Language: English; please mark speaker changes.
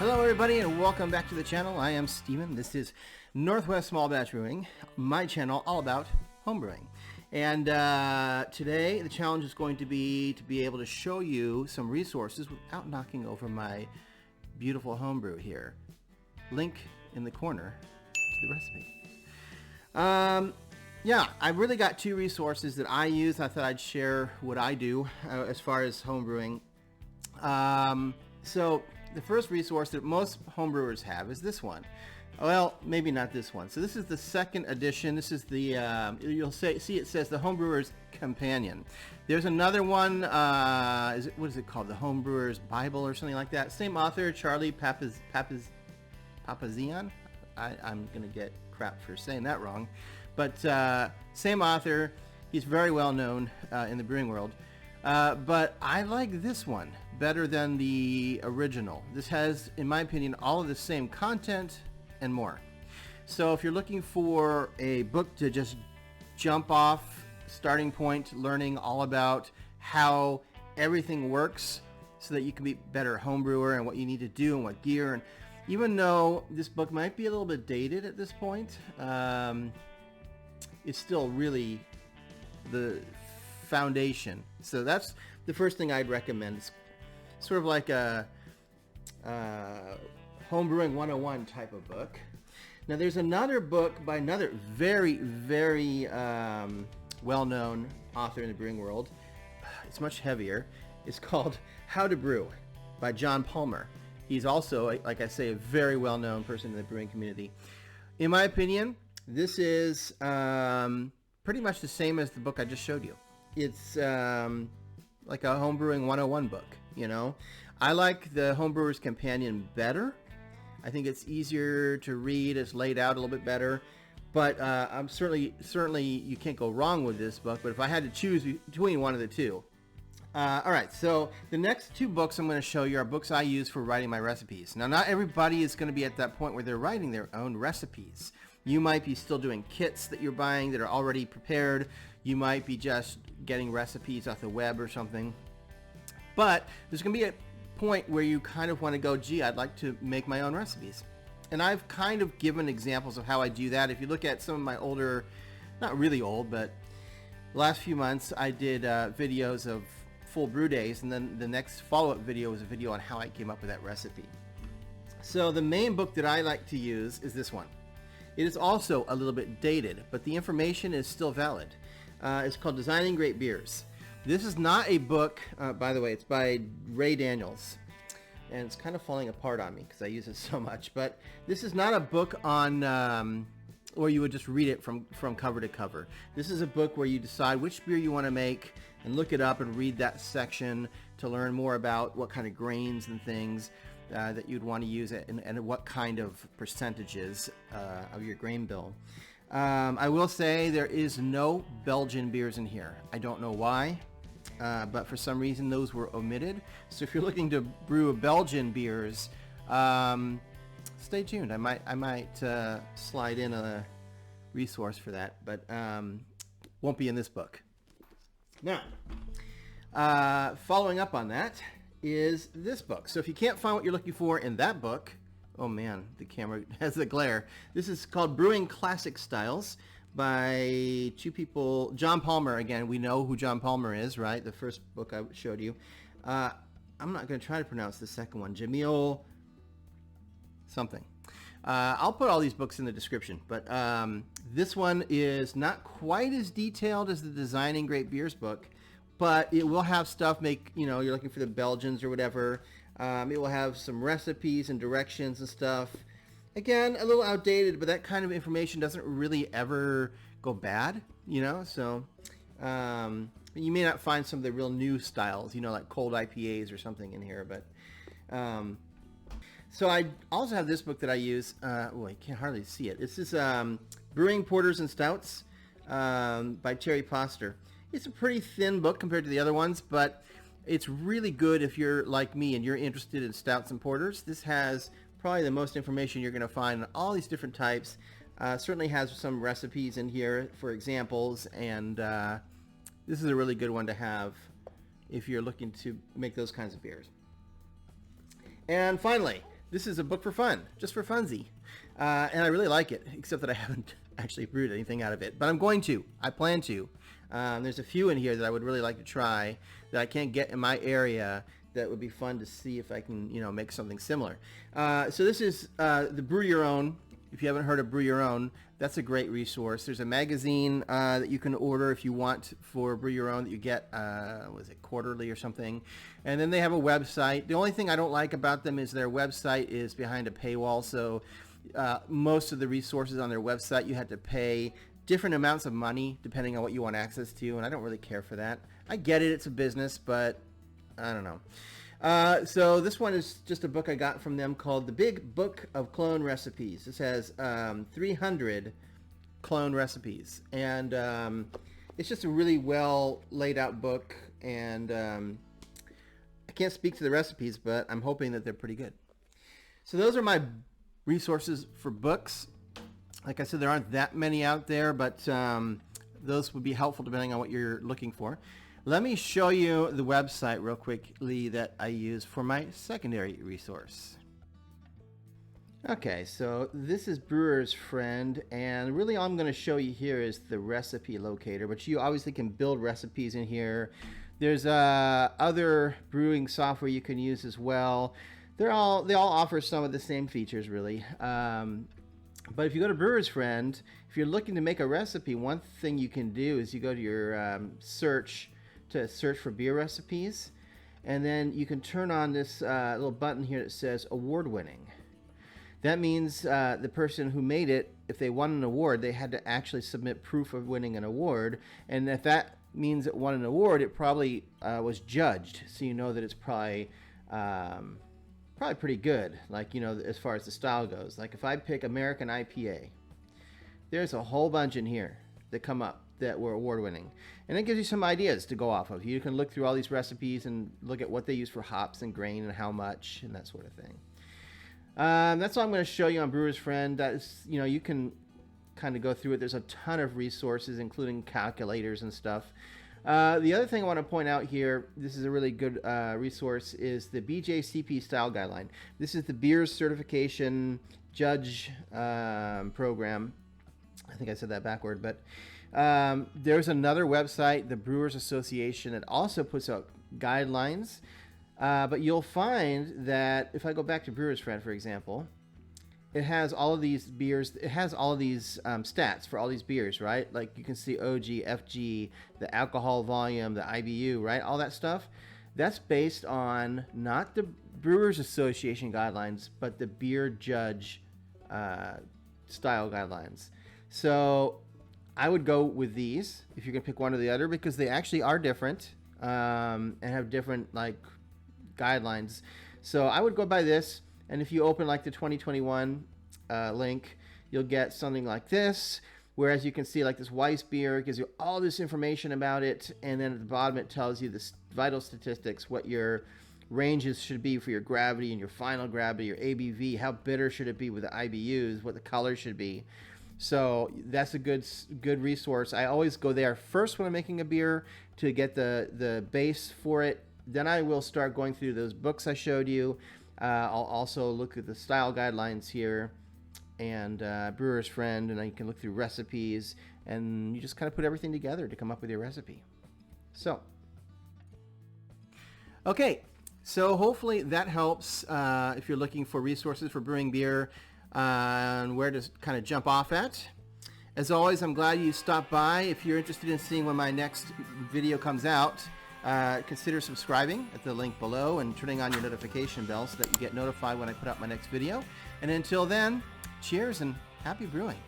Speaker 1: Hello everybody and welcome back to the channel. I am Steven. This is Northwest Small Batch Brewing, my channel all about homebrewing. And today the challenge is going to be able to show you some resources without knocking over my beautiful homebrew here. Link in the corner to the recipe. Yeah, I really got two resources that I use. I thought I'd share what I do as far as homebrewing. So the first resource that most homebrewers have is this one. Well, maybe not this one. So this is the second edition. This is the, you'll see it says the Homebrewer's Companion. There's another one, what is it called? The Homebrewer's Bible or something like that. Same author, Charlie Papazian. I'm going to get crap for saying that wrong. But same author. He's very well known in the brewing world. But I like this one better than the original. This has, in my opinion, all of the same content and more. So if you're looking for a book to just jump off, starting point, learning all about how everything works so that you can be a better home brewer and what you need to do and what gear, and even though this book might be a little bit dated at this point, it's still really the foundation. So that's the first thing I'd recommend. It's sort of like a homebrewing 101 type of book. Now there's another book by another very well-known author in the brewing world. It's much heavier. It's called How to Brew by John Palmer. He's also, like I say, a very well-known person in the brewing community. In my opinion, this is pretty much the same as the book I just showed you. It's like a homebrewing 101 book, you know. I like the Homebrewer's Companion better. I think it's easier to read. It's laid out a little bit better. But I'm certainly you can't go wrong with this book. But if I had to choose between one of the two. All right, so the next two books I'm going to show you are books I use for writing my recipes. Now, not everybody is going to be at that point where they're writing their own recipes. You might be still doing kits that you're buying that are already prepared. You might be just getting recipes off the web or something. But there's going to be a point where you kind of want to go, gee, I'd like to make my own recipes. And I've kind of given examples of how I do that. If you look at some of my older, not really old, but the last few months I did videos of full brew days, and then the next follow-up video was a video on how I came up with that recipe. So the main book that I like to use is this one. It is also a little bit dated, but the information is still valid. It's called Designing Great Beers. This is not a book, by the way, it's by Ray Daniels. And it's kind of falling apart on me because I use it so much. But this is not a book on, where you would just read it from cover to cover. This is a book where you decide which beer you want to make and look it up and read that section to learn more about what kind of grains and things that you'd want to use it and what kind of percentages of your grain bill. I will say there is no Belgian beers in here. I don't know why, but for some reason those were omitted. So if you're looking to brew Belgian beers, stay tuned. I might slide in a resource for that, but won't be in this book. Now, following up on that is this book. So if you can't find what you're looking for in that book, oh man, the camera has a glare. This is called Brewing Classic Styles by two people. John Palmer, again, we know who John Palmer is, right? The first book I showed you. I'm not going to try to pronounce the second one. Jamil something. I'll put all these books in the description, but this one is not quite as detailed as the Designing Great Beers book, but it will have stuff, you're looking for the Belgians or whatever. It will have some recipes and directions and stuff. Again, a little outdated, but that kind of information doesn't really ever go bad, so you may not find some of the real new styles, like cold IPAs or something in here, but so I also have this book that I use. I can't hardly see it. This is Brewing Porters and Stouts by Terry Poster. It's a pretty thin book compared to the other ones, but it's really good if you're like me and you're interested in stouts and porters. This has probably the most information you're going to find on all these different types. Certainly has some recipes in here for examples, and this is a really good one to have if you're looking to make those kinds of beers. And finally, this is a book for fun, just for funsy. And I really like it, except that I haven't actually brewed anything out of it. But I'm going to. I plan to. There's a few in here that I would really like to try that I can't get in my area that would be fun to see if I can, make something similar. So this is the Brew Your Own. If you haven't heard of Brew Your Own, that's a great resource. There's a magazine that you can order if you want for Brew Your Own that you get, was it quarterly or something? And then they have a website. The only thing I don't like about them is their website is behind a paywall. So most of the resources on their website, you have to pay different amounts of money depending on what you want access to. And I don't really care for that. I get it. It's a business, but I don't know. So this one is just a book I got from them called The Big Book of Clone Recipes. This has 300 clone recipes. And it's just a really well laid out book. And I can't speak to the recipes, but I'm hoping that they're pretty good. So those are my resources for books. Like I said, there aren't that many out there, but those would be helpful depending on what you're looking for. Let me show you the website real quickly that I use for my secondary resource. Okay, so this is Brewer's Friend, and really all I'm going to show you here is the recipe locator, but you obviously can build recipes in here. There's other brewing software you can use as well. They all offer some of the same features, really. But if you go to Brewer's Friend, if you're looking to make a recipe, one thing you can do is you go to your search for beer recipes, and then you can turn on this little button here that says award winning. That means the person who made it, if they won an award, they had to actually submit proof of winning an award, and if that means it won an award, it probably was judged, so you know that it's probably pretty good, like, as far as the style goes. Like if I pick American IPA, there's a whole bunch in here that come up that were award-winning, and it gives you some ideas to go off of. You can look through all these recipes and look at what they use for hops and grain and how much and that sort of thing. That's all I'm going to show you on Brewer's Friend. That's, you can kind of go through it. There's a ton of resources, including calculators and stuff. The other thing I want to point out here, this is a really good resource, is the BJCP Style Guideline. This is the Beers Certification Judge program. I think I said that backward, but there's another website, the Brewers Association, that also puts out guidelines. But you'll find that if I go back to Brewer's Friend, for example, it has all of these beers. It has all of these stats for all these beers, right? Like you can see OG, FG, the alcohol volume, the IBU, right? All that stuff. That's based on not the Brewers Association guidelines, but the Beer Judge style guidelines. So I would go with these if you're gonna pick one or the other, because they actually are different and have different guidelines. So I would go by this, and if you open like the 2021 link, you'll get something like this. Whereas you can see like this Weiss beer, it gives you all this information about it, and then at the bottom it tells you the vital statistics, what your ranges should be for your gravity and your final gravity, your ABV, how bitter should it be with the IBUs, what the color should be. So that's a good resource. I always go there first when I'm making a beer to get the base for it. Then I will start going through those books I showed you. I'll also look at the style guidelines here and Brewer's Friend, and then you can look through recipes, and you just kind of put everything together to come up with your recipe. So, okay, so hopefully that helps if you're looking for resources for brewing beer and where to kind of jump off at. As always, I'm glad you stopped by. If you're interested in seeing when my next video comes out, consider subscribing at the link below and turning on your notification bell so that you get notified when I put out my next video. And until then, cheers and happy brewing.